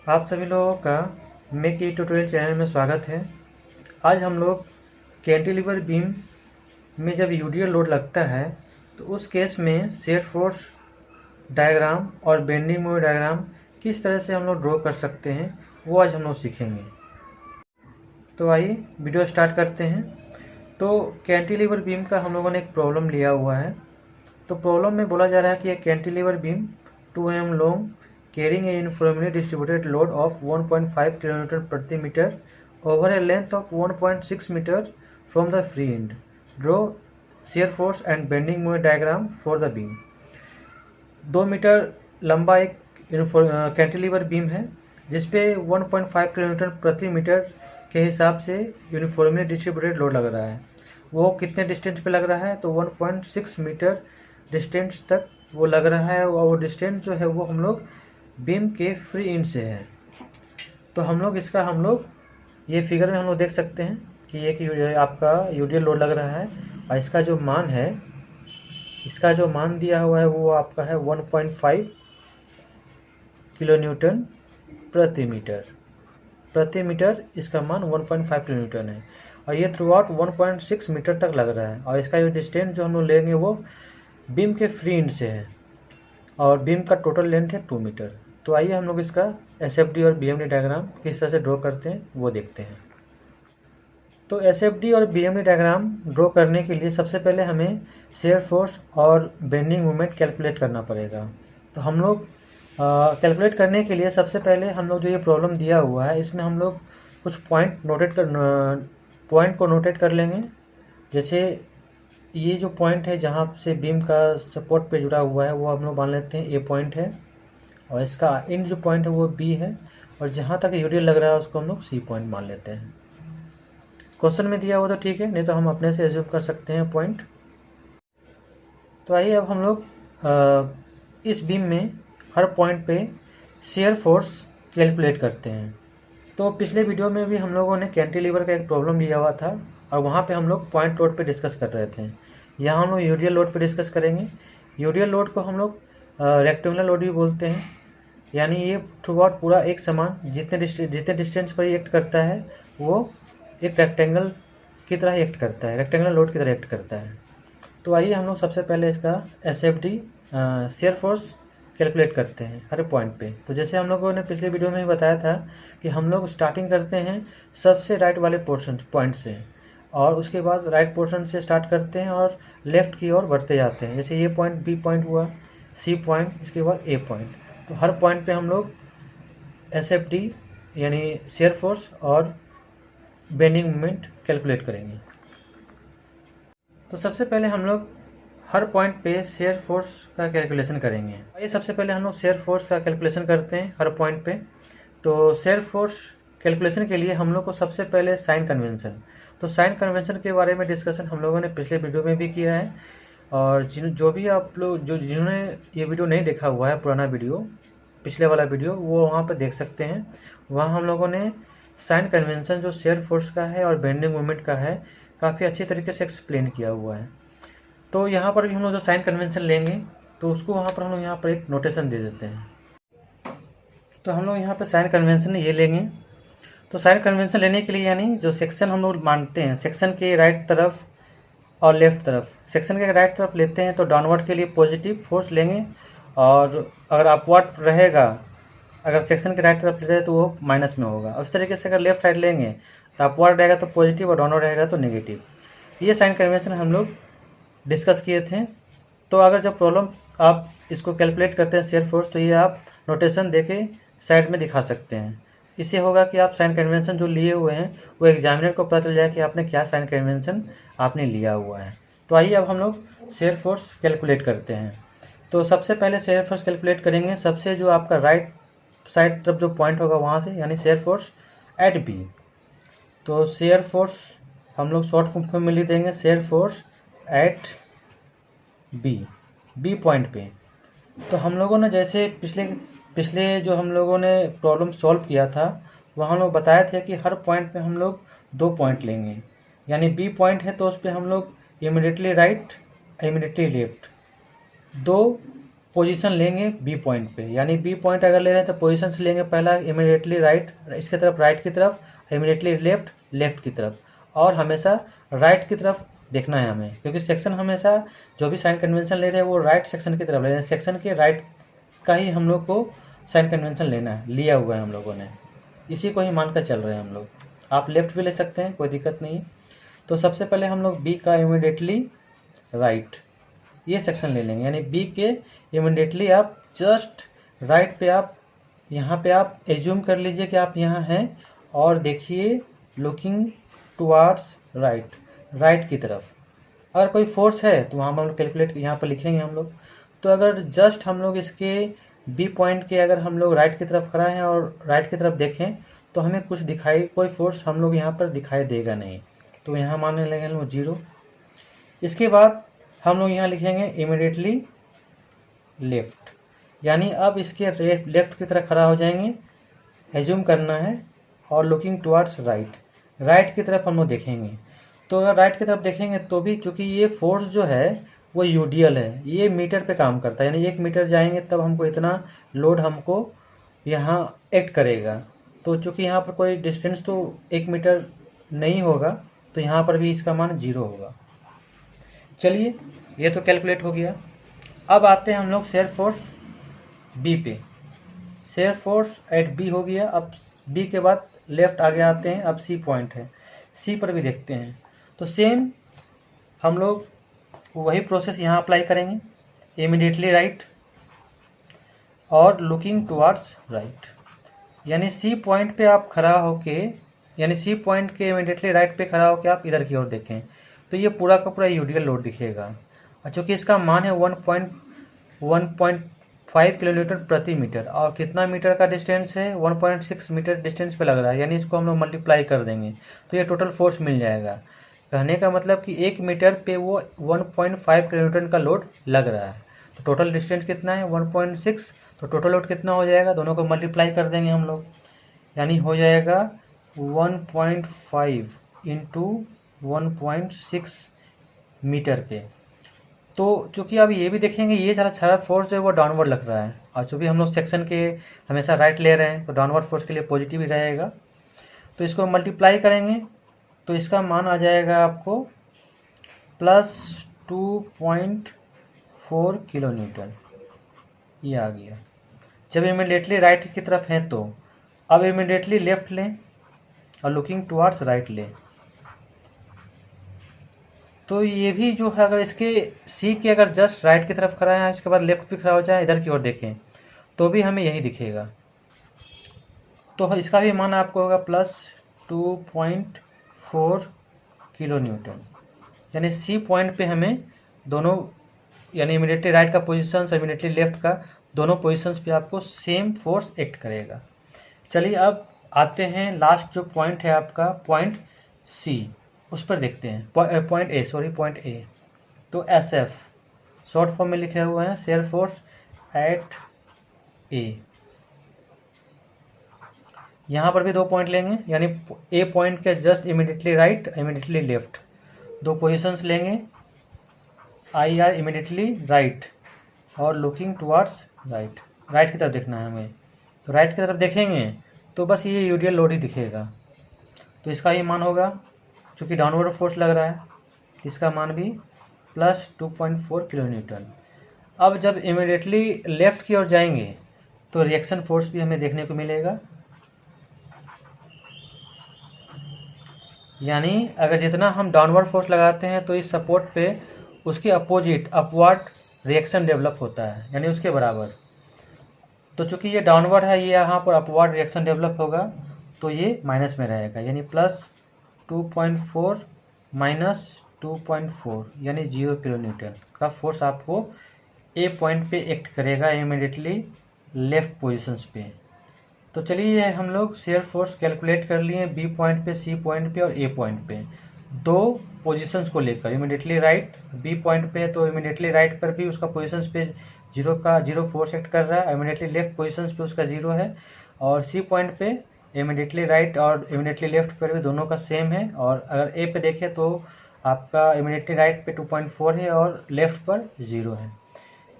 आप सभी लोगों का मेक ई ट्यूटोरियल चैनल में स्वागत है। आज हम लोग कैंटिलीवर बीम में जब यूडियल लोड लगता है तो उस केस में शियर फोर्स डायग्राम और बेंडिंग मोमेंट डायग्राम किस तरह से हम लोग ड्रॉ कर सकते हैं वो आज हम लोग सीखेंगे। तो आइए वीडियो स्टार्ट करते हैं। तो कैंटिलीवर बीम का हम लोगों ने एक प्रॉब्लम लिया हुआ है। तो प्रॉब्लम में बोला जा रहा है कि एक cantilever beam 2 mm long carrying a uniformly distributed load of 1.5 kN प्रति metre over a length of 1.6 meter from the free end. Draw shear force and bending moment diagram for the beam. 2 metre लंबा एक cantilever beam है जिसपे 1.5 kN प्रति metre के हिसाब से uniformly distributed load लग रहा है। वो कितने डिस्टेंस पे लग रहा है तो 1.6 मीटर डिस्टेंस तक वो लग रहा है और वो डिस्टेंस जो है वो हम लोग बीम के फ्री एंड से है। तो हम लोग ये फिगर में हम लोग देख सकते हैं कि एक आपका यूडियल लोड लग रहा है और इसका जो मान दिया हुआ है वो आपका है 1.5 किलो न्यूटन प्रति मीटर इसका मान 1.5 किलो न्यूटन है और ये थ्रू आउट 1.6 मीटर तक लग रहा है और इसका जो डिस्टेंस जो हम लोग लेंगे वो बीम के फ्री एंड से है और बीम का टोटल लेंथ है 2 मीटर। तो आइए हम लोग इसका एसएफडी और बीएमडी डायग्राम किस तरह से ड्रॉ करते हैं वो देखते हैं। तो एसएफडी और बीएमडी डायग्राम ड्रॉ करने के लिए सबसे पहले हमें शियर फोर्स और बेंडिंग मोमेंट कैलकुलेट करना पड़ेगा। तो हम लोग कैलकुलेट करने के लिए सबसे पहले हम लोग जो ये प्रॉब्लम दिया हुआ है इसमें हम लोग कुछ पॉइंट को नोटेट कर लेंगे। जैसे ये जो पॉइंट है जहाँ से बीम का सपोर्ट पे जुड़ा हुआ है वो हम लोग मान लेते हैं ए पॉइंट है और इसका एंड जो पॉइंट है वो बी है और जहाँ तक यूडियल लग रहा है उसको हम लोग सी पॉइंट मान लेते हैं। क्वेश्चन में दिया हुआ तो ठीक है, नहीं तो हम अपने से एज्यूम कर सकते हैं पॉइंट। तो आइए अब हम लोग इस बीम में हर पॉइंट पे शियर फोर्स कैलकुलेट करते हैं। तो पिछले वीडियो में भी हम लोगों ने कैंटिलीवर का एक प्रॉब्लम लिया हुआ था और वहाँ पे हम लोग पॉइंट लोड पे डिस्कस कर रहे थे। यहाँ हम लोग यूडियल लोड पे डिस्कस करेंगे। यूडियल लोड को हम लोग रेक्टेंगुलर लोड भी बोलते हैं, यानी ये थ्रू आउट पूरा एक समान जितने डिस्टेंस पर एक्ट करता है वो एक रेक्टेंगल की तरह एक्ट करता है, रेक्टेंगुलर लोड की तरह एक्ट करता है। तो आइए हम लोग सबसे पहले इसका एसएफडी शियर फोर्स कैलकुलेट करते हैं हर पॉइंट पे। तो जैसे हम लोगों ने पिछले वीडियो में ही बताया था कि हम लोग स्टार्टिंग करते हैं सबसे राइट वाले पॉइंट से और उसके बाद राइट पोर्शन से स्टार्ट करते हैं और लेफ़्ट की ओर बढ़ते जाते हैं। जैसे ये पॉइंट बी पॉइंट हुआ, सी पॉइंट, इसके बाद ए पॉइंट। तो हर पॉइंट पे हम लोग एसएफडी यानी शियर फोर्स और बेंडिंग मोमेंट कैलकुलेट करेंगे। तो सबसे पहले हम लोग हर पॉइंट पे शियर फोर्स का कैलकुलेशन करेंगे। आइए सबसे पहले हम लोग शियर फोर्स का कैलकुलेशन करते हैं हर पॉइंट पे। तो शियर फोर्स कैलकुलेशन के लिए हम लोग को सबसे पहले साइन कन्वेंशन, तो साइन कन्वेंशन के बारे में डिस्कशन हम लोगों ने पिछले वीडियो में भी किया है और जिन्होंने ये वीडियो नहीं देखा हुआ है, पुराना वीडियो, पिछले वाला वीडियो, वो वहाँ पर देख सकते हैं। वहाँ हम लोगों ने साइन कन्वेंशन जो शियर फोर्स का है और बेंडिंग मोमेंट का है काफ़ी अच्छी तरीके से एक्सप्लेन किया हुआ है। तो यहाँ पर भी हम लोग जो साइन कन्वेंशन लेंगे तो उसको वहाँ पर हम लोग यहाँ पर एक नोटेशन दे देते हैं। तो हम लोग यहाँ पर साइन कन्वेंशन ये लेंगे। तो साइन कन्वेंशन लेने के लिए यानी जो सेक्शन हम लोग मानते हैं, सेक्शन के राइट तरफ और लेफ्ट तरफ, सेक्शन के राइट तरफ लेते हैं तो डाउनवर्ड के लिए पॉजिटिव फोर्स लेंगे और अगर अपवर्ड रहेगा, अगर सेक्शन के राइट तरफ लेते हैं तो वो माइनस में होगा। उस तरीके से अगर लेफ्ट साइड लेंगे तो अपवर्ड रहेगा तो पॉजिटिव और डाउनवर्ड रहेगा तो नेगेटिव। ये साइन कन्वेंशन हम लोग डिस्कस किए थे। तो अगर जब प्रॉब्लम आप इसको कैलकुलेट करते हैं शियर फोर्स तो ये आप नोटेशन देके साइड में दिखा सकते हैं। इससे होगा कि आप साइन कन्वेंशन जो लिए हुए हैं वो एग्जामिनर को पता चल जाए कि आपने क्या साइन कन्वेंशन आपने लिया हुआ है। तो आइए अब हम लोग शियर फोर्स कैलकुलेट करते हैं। तो सबसे पहले शियर फोर्स कैलकुलेट करेंगे सबसे जो आपका राइट साइड तरफ जो पॉइंट होगा वहाँ से, यानी शियर फोर्स एट बी। तो शियर फोर्स हम लोग शॉर्ट फॉर्म में लिख देंगे shear force at B point पे। तो हम लोगों ने जैसे पिछले जो हम लोगों ने प्रॉब्लम सॉल्व किया था वहाँ हम लोग बताए थे कि हर पॉइंट पे हम लोग 2 पॉइंट लेंगे, यानी बी पॉइंट है तो उस पर हम लोग immediately right immediately left 2 position लेंगे बी पॉइंट पे, यानी बी पॉइंट अगर ले रहे हैं तो पोजीशन से लेंगे पहला इमीडिएटली राइट, इसके तरफ राइट की तरफ, इमीडिएटली लेफ्ट लेफ्ट की तरफ, और हमेशा राइट की तरफ देखना है हमें, क्योंकि सेक्शन हमेशा जो भी साइन कन्वेंशन ले रहे हैं वो राइट सेक्शन की तरफ ले रहे हैं, सेक्शन के राइट का ही हम लोग को साइन कन्वेंशन लेना है, लिया हुआ है हम लोगों ने, इसी को ही मानकर चल रहे हैं हम लोग। आप लेफ्ट भी ले सकते हैं, कोई दिक्कत नहीं है। तो सबसे पहले हम लोग बी का इमीडिएटली राइट ये सेक्शन ले लेंगे, यानी बी के इमीडिएटली आप जस्ट राइट पे आप यहाँ पे आप एज्यूम कर लीजिए कि आप यहाँ हैं और देखिए लुकिंग टुवार्ड्स राइट, राइट की तरफ। अगर कोई फोर्स है तो वहाँ हम लोग कैलकुलेट यहाँ पर लिखेंगे हम लोग। तो अगर जस्ट हम लोग इसके बी पॉइंट के अगर हम लोग राइट की तरफ खड़ा हैं और राइट की तरफ देखें तो हमें कुछ दिखाई, कोई फोर्स हम लोग यहाँ पर दिखाई देगा नहीं, तो यहाँ मानने लगे हम लोग 0। इसके बाद हम लोग यहाँ लिखेंगे इमीडिएटली लेफ्ट, यानी अब इसके लेफ्ट की तरफ खड़ा हो जाएंगे, एज्यूम करना है, और लुकिंग टुवार्ड्स राइट, राइट की तरफ हम लोग देखेंगे। तो अगर राइट की तरफ देखेंगे तो भी चूँकि ये फोर्स जो है वो यूडियल है, ये मीटर पे काम करता है, यानी 1 मीटर जाएंगे तब हमको इतना लोड हमको यहाँ एक्ट करेगा। तो चूँकि यहाँ पर कोई डिस्टेंस तो 1 मीटर नहीं होगा तो यहाँ पर भी इसका मान 0 होगा। चलिए ये तो कैलकुलेट हो गया। अब आते हैं हम लोग शेयर फोर्स बी पे, शेयर फोर्स एट बी हो गया। अब बी के बाद लेफ्ट आगे आते हैं, अब सी पॉइंट है, सी पर भी देखते हैं। तो सेम हम लोग वही प्रोसेस यहाँ अप्लाई करेंगे, इमीडिएटली राइट और लुकिंग टुवार्ड्स राइट, यानी सी पॉइंट पे आप खड़ा होके, यानी सी पॉइंट के इमीडिएटली राइट पे खड़ा होके आप इधर की ओर देखें तो ये पूरा का पूरा यूडियल लोड दिखेगा। और चूँकि इसका मान है 1.5 किलोमीटर प्रति मीटर, और कितना मीटर का डिस्टेंस है 1.6 मीटर डिस्टेंस पे लग रहा है, यानी इसको हम लोग मल्टीप्लाई कर देंगे तो ये टोटल फोर्स मिल जाएगा। कहने का मतलब कि 1 मीटर पे वो 1.5 किलोमीटर का लोड लग रहा है, तो टोटल डिस्टेंस कितना है 1.6, तो टोटल लोड कितना हो जाएगा, दोनों को मल्टीप्लाई कर देंगे हम लोग, यानी हो जाएगा 1.5 इंटू 1.6 मीटर पे। तो चूँकि अब ये भी देखेंगे ये सारा फोर्स जो है वो डाउनवर्ड लग रहा है, और चूँकि हम लोग सेक्शन के हमेशा राइट ले रहे हैं तो डाउनवर्ड फोर्स के लिए पॉजिटिव ही रहेगा। तो इसको मल्टीप्लाई करेंगे तो इसका मान आ जाएगा आपको प्लस 2.4 किलो न्यूटन, ये आ गया। जब इमीडिएटली राइट की तरफ हैं तो अब इमीडिएटली लेफ्ट लें और लुकिंग टुवार्ड्स राइट लें, तो ये भी जो है अगर इसके सी के अगर जस्ट राइट की तरफ खड़ा है इसके बाद लेफ्ट भी खड़ा हो जाए इधर की ओर देखें तो भी हमें यही दिखेगा। तो इसका भी मान आपको होगा प्लस 2.4 किलो न्यूटन, यानी सी पॉइंट पे हमें दोनों, यानी इमीडिएटली राइट का पोजीशन और इमीडिएटली लेफ्ट का दोनों पोजीशंस पे आपको सेम फोर्स एक्ट करेगा। चलिए अब आते हैं लास्ट जो पॉइंट है आपका पॉइंट सी, उस पर देखते हैं, पॉइंट ए। तो एस एफ शॉर्ट फॉर्म में लिखे हुए हैं, शेयर फोर्स एट ए। यहाँ पर भी 2 पॉइंट लेंगे, यानी ए पॉइंट के just immediately right immediately left 2 positions लेंगे, आई आर इमीडिएटली राइट और लुकिंग टुवार्ड्स राइट, राइट की तरफ देखना है हमें। तो राइट की तरफ देखेंगे तो बस ये यूडियल लोड ही दिखेगा, तो इसका ही मान होगा, चूँकि डाउनवर्ड फोर्स लग रहा है इसका मान भी प्लस 2.4 किलो न्यूटन। अब जब इमीडिएटली लेफ्ट की ओर जाएंगे तो रिएक्शन फोर्स भी हमें देखने को मिलेगा, यानी अगर जितना हम डाउनवर्ड फोर्स लगाते हैं तो इस सपोर्ट पे उसके अपोजिट अपवर्ड रिएक्शन डेवलप होता है, यानी उसके बराबर। तो चूँकि ये डाउनवर्ड है, ये यहाँ पर अपवर्ड रिएक्शन डेवलप होगा तो ये माइनस में रहेगा, यानी प्लस 2.4 माइनस 2.4 यानी 0 किलो न्यूटन का फोर्स आपको ए पॉइंट पे एक्ट करेगा इमीडिएटली लेफ्ट पोजीशंस पे। तो चलिए हम लोग शेयर फोर्स कैलकुलेट कर लिए बी पॉइंट पे, सी पॉइंट पे और ए पॉइंट पे, 2 पोजीशंस को लेकर। इमीडिएटली राइट बी पॉइंट पे है तो इमीडिएटली राइट पर भी उसका पोजीशंस पे 0 फोर्स एक्ट कर रहा है, इमीडिएटली लेफ्ट पोजीशंस पे उसका 0 है, और सी पॉइंट पे इमीडिएटली राइट और इमीडिएटली लेफ्ट पर भी दोनों का सेम है। और अगर ए पे देखें तो आपका इमीडिएटली राइट पे 2.4 है और लेफ्ट पर 0 है।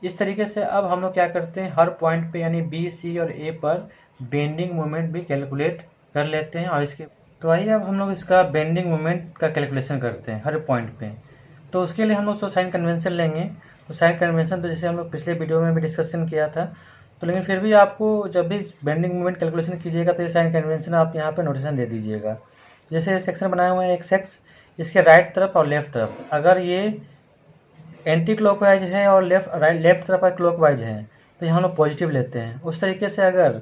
इस तरीके से अब हम लोग क्या करते हैं, हर पॉइंट पे यानी बी, सी और ए पर बेंडिंग मोमेंट भी कैलकुलेट कर लेते हैं। और इसके तो आइए अब हम लोग इसका बेंडिंग मोमेंट का कैलकुलेशन करते हैं हर पॉइंट पे। तो उसके लिए हम लोग साइन कन्वेंशन लेंगे। तो साइन कन्वेंशन तो जैसे हम लोग पिछले वीडियो में भी डिस्कशन किया था, तो लेकिन फिर भी आपको जब भी बेंडिंग मोमेंट कैलकुलेशन कीजिएगा तो ये साइन कन्वेंशन आप यहाँ पे नोटेशन दे दीजिएगा। जैसे सेक्शन बनाया हुआ है एक्स एक्स, इसके राइट तरफ और लेफ्ट तरफ अगर ये एंटी क्लॉकवाइज है और लेफ्ट तरफ पर क्लॉकवाइज है तो यहाँ हम लोग पॉजिटिव लेते हैं। उस तरीके से अगर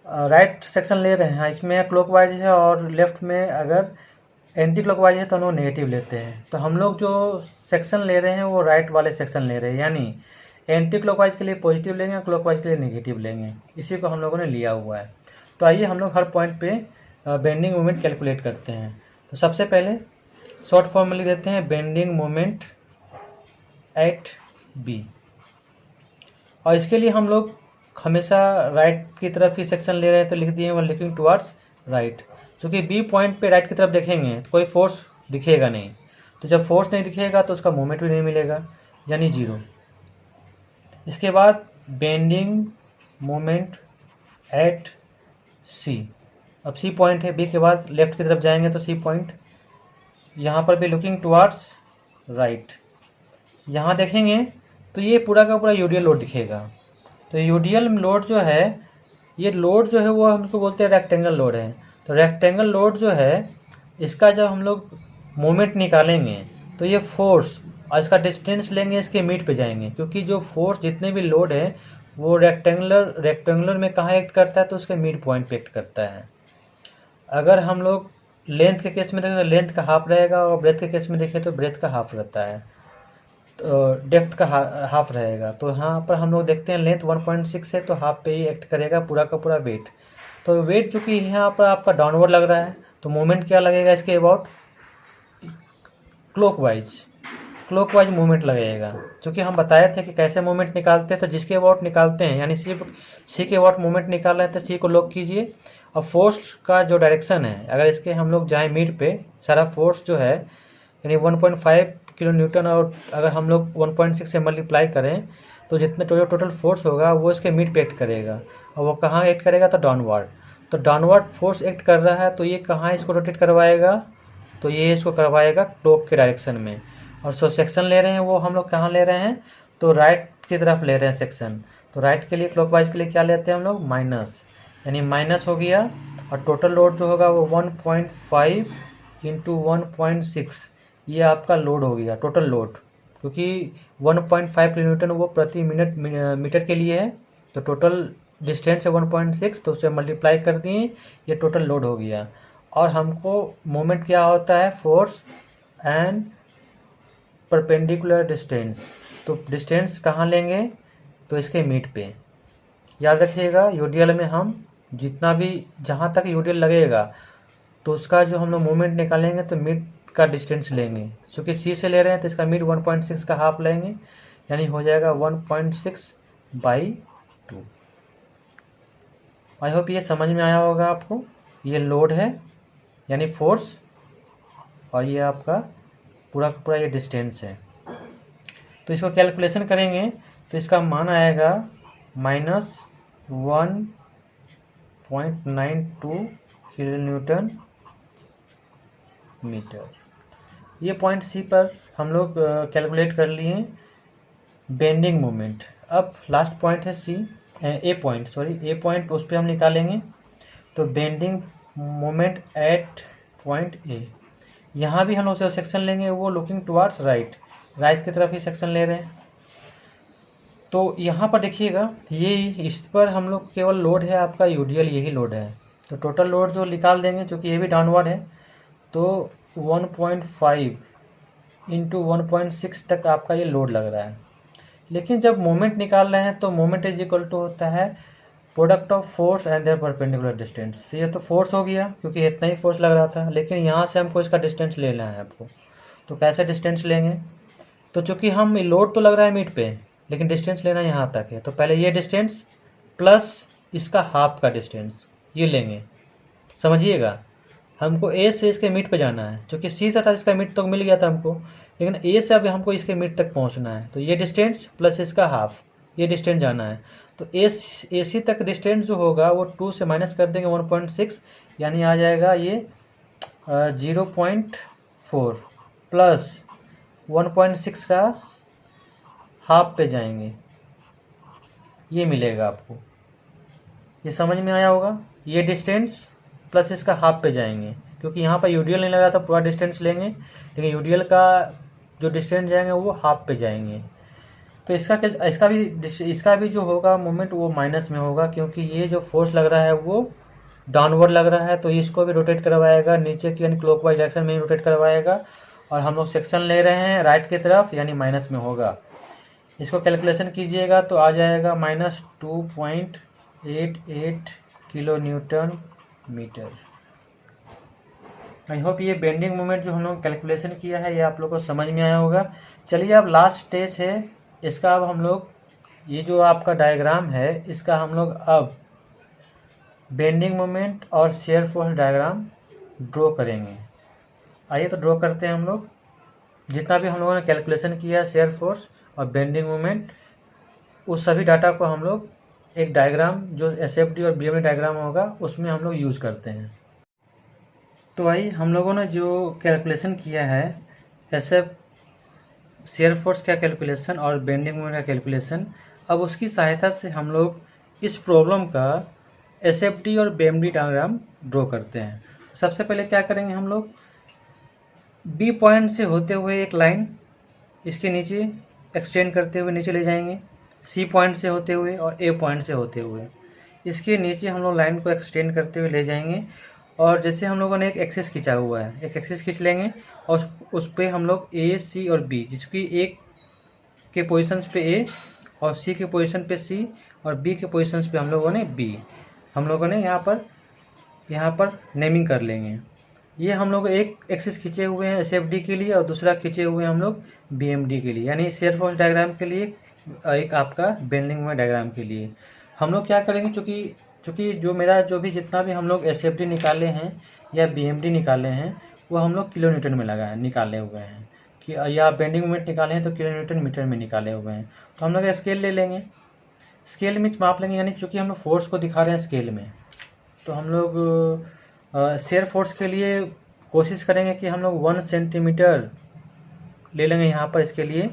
राइट सेक्शन ले रहे हैं, इसमें क्लॉकवाइज है और लेफ्ट में अगर एंटी क्लॉकवाइज है तो हम लोग नेगेटिव लेते हैं। तो हम लोग जो सेक्शन ले रहे हैं वो राइट वाले सेक्शन ले रहे हैं, यानी एंटी क्लॉकवाइज के लिए पॉजिटिव लेंगे और क्लॉकवाइज के लिए नेगेटिव लेंगे। इसी को हम लोगों ने लिया हुआ है। तो आइए हम लोग हर पॉइंट पे बेंडिंग मोमेंट कैलकुलेट करते हैं। तो सबसे पहले शॉर्ट फॉर्म में लिख देते हैं बेंडिंग मोमेंट एट बी, और इसके लिए हम लोग हमेशा राइट की तरफ ही सेक्शन ले रहे हैं तो लिख दिए वन लुकिंग टुवर्ड्स राइट। क्योंकि बी पॉइंट पे राइट की तरफ देखेंगे तो कोई फोर्स दिखेगा नहीं, तो जब फोर्स नहीं दिखेगा तो उसका मोमेंट भी नहीं मिलेगा, यानी जीरो। इसके बाद बेंडिंग मोमेंट एट सी, अब सी पॉइंट है, बी के बाद लेफ्ट की तरफ जाएंगे तो सी पॉइंट, यहाँ पर भी लुकिंग टुवर्ड्स राइट। यहाँ देखेंगे तो ये पूरा का पूरा यूडियल लोड दिखेगा। तो यूडियल लोड जो है, ये लोड जो है वो हमको बोलते हैं रेक्टेंगल लोड है। तो रेक्टेंगल लोड जो है इसका जब हम लोग मोमेंट निकालेंगे तो ये फोर्स और इसका डिस्टेंस लेंगे, इसके मिड पे जाएंगे, क्योंकि जो फोर्स जितने भी लोड है वो रेक्टेंगुलर में कहाँ एक्ट करता है, तो उसके मिड पॉइंट पे एक्ट करता है। अगर हम लोग लेंथ के केस में देखें तो लेंथ का हाफ रहेगा, और ब्रेथ के केस में देखें तो ब्रेथ का हाफ रहता है, तो डेप्थ का हाफ रहेगा। तो यहाँ पर हम लोग देखते हैं लेंथ 1.6 है तो हाफ पे ही एक्ट करेगा पूरा का पूरा वेट। तो वेट चूँकि यहाँ पर आपका डाउनवर्ड लग रहा है तो मोमेंट क्या लगेगा इसके अबाउट क्लॉकवाइज मूवमेंट लगेगा। क्योंकि हम बताए थे कि कैसे मूवमेंट निकालते हैं, तो जिसके अबाउट निकालते हैं यानी सी के अबाउट मूवमेंट निकाल रहे हैं तो सी को लॉक कीजिए, और फोर्स का जो डायरेक्शन है अगर इसके हम लोग जाएँ मिड पे, सारा फोर्स जो है यानी 1.5 किलो न्यूटन, और अगर हम लोग 1.6 से मल्टीप्लाई करें तो जितने टोटल फोर्स होगा वो इसके मिड पे एक्ट करेगा, और वो कहाँ एक्ट करेगा तो डाउनवर्ड। तो डाउनवर्ड फोर्स एक्ट कर रहा है तो ये कहाँ इसको रोटेट करवाएगा, तो ये इसको करवाएगा क्लॉक के डायरेक्शन में। और जो सेक्शन ले रहे हैं वो हम लोग कहाँ ले रहे हैं, तो राइट की तरफ ले रहे हैं सेक्शन। तो राइट के लिए क्लॉकवाइज के लिए क्या लेते हैं हम लोग, माइनस, यानी माइनस हो गया। और टोटल लोड जो होगा वो 1.5 इंटू 1.6 ये आपका लोड हो गया टोटल लोड, क्योंकि 1.5 किलो न्यूटन वो प्रति मीटर के लिए है। तो टोटल डिस्टेंस है 1.6, तो उससे मल्टीप्लाई कर दिए, ये टोटल लोड हो गया। और हमको मोमेंट क्या होता है, फोर्स एंड परपेंडिकुलर डिस्टेंस। तो डिस्टेंस कहाँ लेंगे, तो इसके मिड पे। याद रखिएगा यूडीएल में हम जितना भी जहाँ तक यूडीएल लगेगा तो उसका जो हम लोग मोमेंट निकालेंगे तो मिड का डिस्टेंस लेंगे। क्योंकि सी से ले रहे हैं तो इसका मिड 1.6 का हाफ लेंगे, यानी हो जाएगा 1.6/2। आई होप ये समझ में आया होगा आपको। ये लोड है यानी फोर्स, और ये आपका पूरा का पूरा ये डिस्टेंस है। तो इसको कैलकुलेशन करेंगे तो इसका मान आएगा -1.92 किलो न्यूटन मीटर। ये पॉइंट सी पर हम लोग कैलकुलेट कर लिए बेंडिंग मोमेंट। अब लास्ट पॉइंट है ए पॉइंट, उस पर हम निकालेंगे। तो bending moment at point A, यहाँ भी हम लोग जो सेक्शन लेंगे वो लुकिंग टुवर्ड्स राइट की तरफ ही सेक्शन ले रहे हैं। तो यहाँ पर देखिएगा ये इस पर हम लोग केवल लोड है आपका यूडीएल, यही लोड है। तो टोटल लोड जो निकाल देंगे, क्योंकि ये भी डाउनवर्ड है, तो 1.5 इंटू 1.6 तक आपका ये लोड लग रहा है। लेकिन जब मोमेंट निकाल रहे हैं तो मोमेंट इज इक्वल टू होता है product of force and their perpendicular distance. ये तो फोर्स हो गया क्योंकि इतना ही फोर्स लग रहा था, लेकिन यहाँ से हमको इसका डिस्टेंस लेना है आपको। तो कैसे डिस्टेंस लेंगे, तो चूँकि हम लोड तो लग रहा है मिड पे, लेकिन डिस्टेंस लेना यहाँ तक है, तो पहले ये डिस्टेंस प्लस इसका हाफ का डिस्टेंस ये लेंगे, समझिएगा। हमको ए से इसके मिड पे जाना है, क्योंकि सी से था इसका मिड तक मिल गया था हमको, लेकिन ए से अब हमको इसके मिड तक पहुंचना है। तो ये डिस्टेंस प्लस इसका हाफ, ये डिस्टेंस जाना है। तो ए सी तक डिस्टेंस जो होगा वो 2 से माइनस कर देंगे 1.6, यानी आ जाएगा ये 0.4 प्लस 1.6 का हाफ पे जाएंगे, ये मिलेगा आपको। ये समझ में आया होगा। ये डिस्टेंस प्लस इसका हाफ पे जाएंगे, क्योंकि यहाँ पर यूडीएल नहीं लगा था, पूरा डिस्टेंस लेंगे, लेकिन यूडीएल का जो डिस्टेंस जाएंगे वो हाफ पे जाएंगे। तो इसका भी जो होगा मोमेंट वो माइनस में होगा, क्योंकि ये जो फोर्स लग रहा है वो डाउनवर्ड लग रहा है, तो इसको भी रोटेट करवाएगा नीचे की, यानी क्लॉकवाइज डायरेक्शन में ही रोटेट करवाएगा। और हम लोग सेक्शन ले रहे हैं राइट की तरफ, यानी माइनस में होगा। इसको कैलकुलेशन कीजिएगा तो आ जाएगा -2.88 kilo newton metre. I hope ये बेंडिंग मोमेंट जो हम लोग कैलकुलेशन किया है ये आप लोग को समझ में आया होगा। चलिए अब लास्ट स्टेज है इसका। अब हम लोग ये जो आपका डायग्राम है इसका हम लोग अब बेंडिंग मोमेंट और शेयर फोर्स डायग्राम ड्रॉ करेंगे। आइए तो ड्रॉ करते हैं हम लोग। जितना भी हम लोगों ने कैलकुलेशन किया शेयर फोर्स और बेंडिंग मोमेंट, उस सभी डाटा को हम लोग एक डायग्राम जो एसएफडी और बीएमडी डायग्राम होगा उसमें हम लोग यूज़ करते हैं। तो भाई हम लोगों ने जो कैलकुलेशन किया है शेयर फोर्स का कैलकुलेशन और बेंडिंग मोमेंट का कैलकुलेशन, अब उसकी सहायता से हम लोग इस प्रॉब्लम का एसएफडी और बीएमडी डायग्राम ड्रॉ करते हैं। सबसे पहले क्या करेंगे, हम लोग बी पॉइंट से होते हुए एक लाइन इसके नीचे एक्सटेंड करते हुए नीचे ले जाएंगे, सी पॉइंट से होते हुए और ए पॉइंट से होते हुए इसके नीचे हम लोग लाइन को एक्सटेंड करते हुए ले जाएंगे। और जैसे हम लोगों ने एक एक्सिस खींचा हुआ है, एक एक्सिस खींच लेंगे और उस पर हम लोग ए, सी और बी, जिसकी ए के पोजिशंस पे ए और सी के पोजीशन पे सी और बी के पोजीशंस पे हम लोगों ने बी, हम लोगों ने यहाँ पर नेमिंग कर लेंगे। ये हम लोग एक एक्सिस खींचे हुए हैं एसएफडी के लिए और दूसरा खींचे हुए हैं हम लोग बीएमडी के लिए, यानी शेयर फोर्स डायग्राम के लिए, एक आपका बेंडिंग मोमेंट डायग्राम के लिए। हम लोग क्या करेंगे, चूँकि जो भी जितना भी हम लोग एसएफडी निकाले हैं या बीएमडी निकाले हैं वो हम लोग किलो न्यूटन में निकाले हुए हैं, कि या बेंडिंग मोमेंट निकाले हैं तो किलो न्यूटन मीटर में निकाले हुए हैं। तो हम लोग स्केल ले लेंगे, स्केल में माप लेंगे, यानी चूँकि हम लोग फोर्स को दिखा रहे हैं स्केल में, तो हम लोग शेयर फोर्स के लिए कोशिश करेंगे कि हम लोग 1 सेंटीमीटर ले लेंगे यहाँ पर। इसके लिए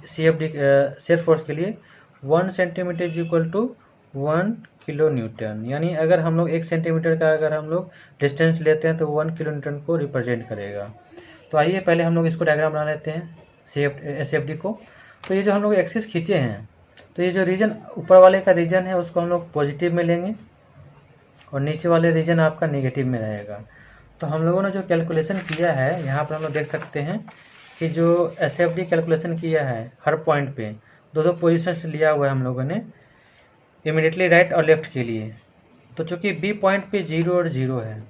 सीएफडी शेयर फोर्स के लिए 1 centimetre is equal to 1 kilo newton, यानी अगर हम लोग 1 सेंटीमीटर का अगर हम लोग डिस्टेंस लेते हैं तो 1 किलो न्यूटन को रिप्रेजेंट करेगा। तो आइए पहले हम लोग इसको डायग्राम बना लेते हैं एसएफडी को। तो ये जो हम लोग एक्सिस खींचे हैं, तो ये जो रीजन ऊपर वाले का रीजन है उसको हम लोग पॉजिटिव में लेंगे और नीचे वाले रीजन आपका नेगेटिव में रहेगा। तो हम लोगों ने जो कैलकुलेशन किया है यहाँ पर हम लोग देख सकते हैं कि जो एसएफडी कैलकुलेशन किया है हर पॉइंट पे दो पोजीशंस लिया हुआ है हम लोगों ने इमीडिएटली राइट और लेफ्ट के लिए। तो चूँकि बी पॉइंट पे 0 और 0 है,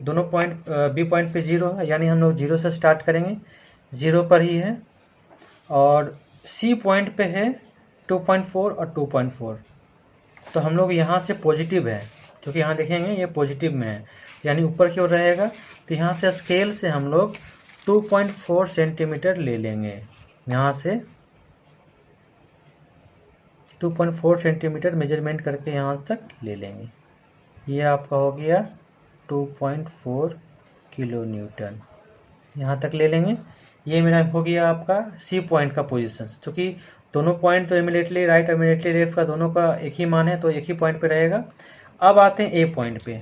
दोनों पॉइंट बी पॉइंट पे 0 है, यानी हम लोग 0 से स्टार्ट करेंगे, 0 पर ही है। और सी पॉइंट पे है 2.4 और 2.4, तो हम लोग यहाँ से पॉजिटिव है, क्योंकि यहाँ देखेंगे ये पॉजिटिव में है, यानी ऊपर की ओर रहेगा। तो यहाँ से स्केल से हम लोग 2.4 सेंटीमीटर ले लेंगे, यहाँ से 2.4 सेंटीमीटर मेजरमेंट करके यहाँ तक ले लेंगे। ये आपका हो गया 2.4 किलो न्यूटन, यहाँ तक ले लेंगे। ये मेरा हो गया आपका सी पॉइंट का पोजीशन, क्योंकि दोनों पॉइंट तो इमीडिएटली राइट और इमीडिएटली लेफ्ट का दोनों का एक ही मान है, तो एक ही पॉइंट पे रहेगा। अब आते हैं ए पॉइंट पे।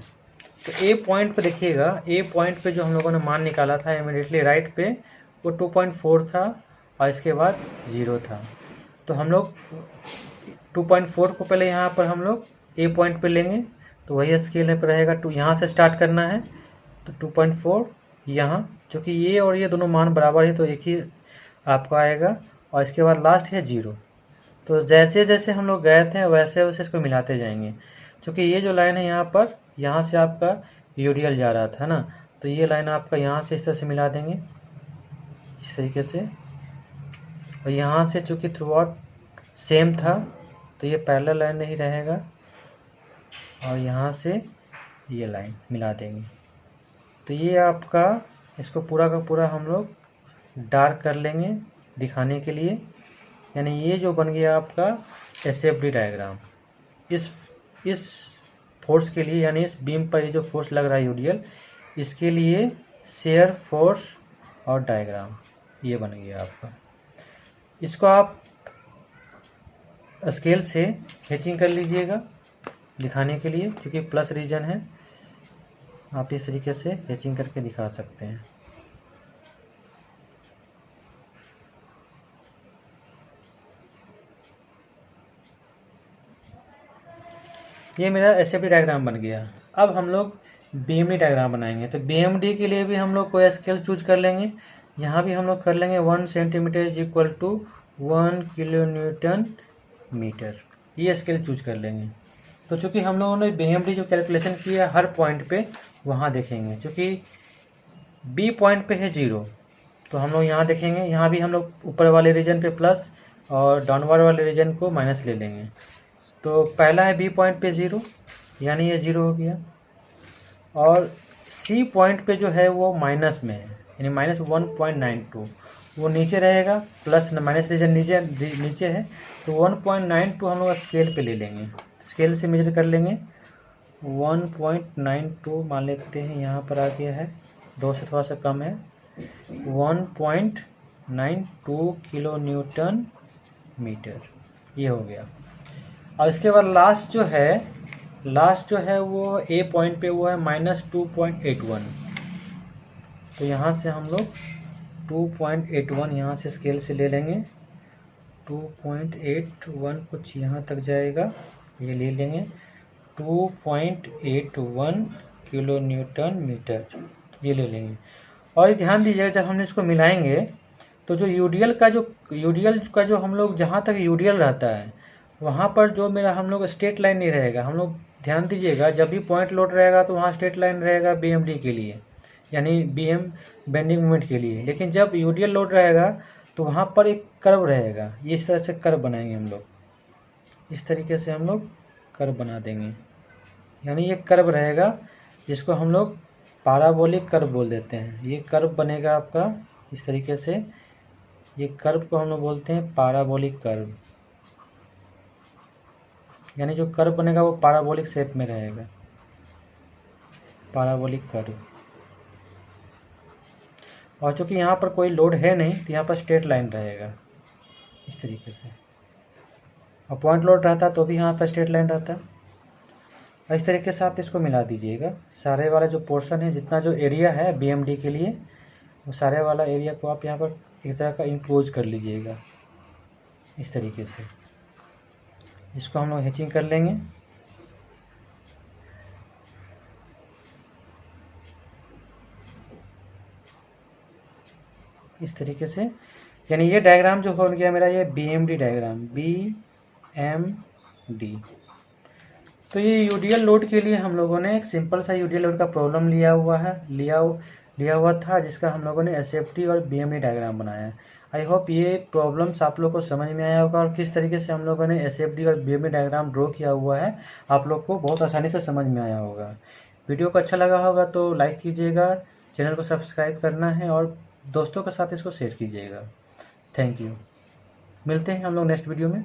तो ए पॉइंट पे देखिएगा, ए पॉइंट पे जो हम लोगों ने मान निकाला था इमीडिएटली राइट पे वो 2.4 था और इसके बाद 0 था। तो हम लोग 2.4 को पहले यहाँ पर हम लोग ए पॉइंट पे लेंगे, तो वही स्केल पर रहेगा। यहाँ से स्टार्ट करना है, तो 2.4 यहाँ, क्योंकि ये और ये दोनों मान बराबर है तो एक ही आपका आएगा। और इसके बाद लास्ट है 0। तो जैसे जैसे हम लोग गए थे वैसे वैसे इसको मिलाते जाएंगे, क्योंकि ये जो लाइन है यहाँ पर, यहाँ से आपका यूडीएल जा रहा था ना, तो ये लाइन आपका यहाँ से इस तरह से मिला देंगे इस तरीके से। और यहाँ से चूँकि थ्रू आउट सेम था तो ये पैरेलल लाइन नहीं रहेगा, और यहाँ से ये लाइन मिला देंगे। तो ये आपका, इसको पूरा का पूरा हम लोग डार्क कर लेंगे दिखाने के लिए। यानी ये जो बन गया आपका SFD डायग्राम, इस फोर्स के लिए, यानी इस बीम पर ये जो फोर्स लग रहा है यूडियल, इसके लिए शेयर फोर्स और डायग्राम ये बन गया आपका। इसको आप स्केल से हेचिंग कर लीजिएगा दिखाने के लिए, क्योंकि प्लस रीजन है। आप इस तरीके से हेचिंग करके दिखा सकते हैं। ये मेरा SFD डायग्राम बन गया। अब हम लोग BMD डायग्राम बनाएंगे। तो BMD के लिए भी हम लोग कोई स्केल चूज कर लेंगे। यहाँ भी हम लोग कर लेंगे 1 centimetre is equal to 1 kilo newton metre, ये स्केल चूज कर लेंगे। तो चूँकि हम लोगों ने BMD जो कैलकुलेशन किया हर पॉइंट पे वहाँ देखेंगे, क्योंकि B पॉइंट पे है 0, तो हम लोग यहाँ देखेंगे। यहाँ भी हम लोग ऊपर वाले रीजन पे प्लस और डाउनवर्ड वाले रीजन को माइनस ले लेंगे। तो पहला है B पॉइंट पे 0, यानी ये 0 हो गया। और C पॉइंट पे जो है वो माइनस में है, यानी माइनस 1.92, वो नीचे रहेगा। प्लस माइनस रीजन नीचे है, तो 1.92 हम लोग स्केल पे ले लेंगे। स्केल से मेजर कर लेंगे 1.92 मान लेते हैं, यहाँ पर आ गया है, 2 से थोड़ा सा कम है, 1.92 किलो न्यूटन मीटर, ये हो गया। और इसके बाद लास्ट जो है वो A पॉइंट पे वो है -2.81। तो यहाँ से हम लोग 2.81 यहाँ से स्केल से ले लेंगे। 2.81 कुछ यहाँ तक जाएगा, ये ले लेंगे। 2.81 किलो न्यूटन मीटर, ये ले लेंगे। और ध्यान दीजिएगा, जब हम इसको मिलाएंगे तो जो यूडियल का जो हम लोग जहाँ तक यूडियल रहता है वहाँ पर जो मेरा हम लोग स्ट्रेट लाइन नहीं रहेगा। हम लोग ध्यान दीजिएगा, जब भी पॉइंट लोड रहेगा तो वहाँ स्ट्रेट लाइन रहेगा BMD के लिए, यानी BM बेंडिंग मोमेंट के लिए। लेकिन जब यूडियल लोड रहेगा तो वहाँ पर एक कर्व रहेगा। ये इस तरह से कर्व बनाएंगे हम लोग, इस तरीके से हम लोग कर्व बना देंगे। यानी ये कर्व रहेगा जिसको हम लोग पैराबोलिक कर्व बोल देते हैं। ये कर्व बनेगा आपका इस तरीके से, ये कर्व को हम लोग बोलते हैं पैराबोलिक कर्व। यानी जो कर्व बनेगा वो पैराबोलिक शेप में रहेगा, पैराबोलिक कर्व। और चूँकि यहाँ पर कोई लोड है नहीं तो यहाँ पर स्ट्रेट लाइन रहेगा इस तरीके से। और पॉइंट लोड रहता तो भी यहाँ पर स्ट्रेट लाइन रहता। इस तरीके से आप इसको मिला दीजिएगा। सारे वाला जो पोर्शन है, जितना जो एरिया है BMD के लिए, वो सारे वाला एरिया को आप यहाँ पर एक तरह का इंक्लोज कर लीजिएगा इस तरीके से। इसको हम लोग हेचिंग कर लेंगे। इस तरीके से, यानी ये डायग्राम जो हो गया मेरा, ये BMD डायग्राम, BMD। तो ये यूडियल लोड के लिए हम लोगों ने एक सिंपल सा यूडियल लोड का प्रॉब्लम लिया हुआ था, जिसका हम लोगों ने SFD और BMD डायग्राम बनाया है। आई होप ये प्रॉब्लम्स आप लोग को समझ में आया होगा, और किस तरीके से हम लोगों ने SFD और BMD डायग्राम ड्रॉ किया हुआ है आप लोग को बहुत आसानी से समझ में आया होगा। वीडियो को अच्छा लगा होगा तो लाइक कीजिएगा, चैनल को सब्सक्राइब करना है और दोस्तों के साथ इसको शेयर कीजिएगा। Thank you. मिलते हैं हम लोग नेक्स्ट वीडियो में।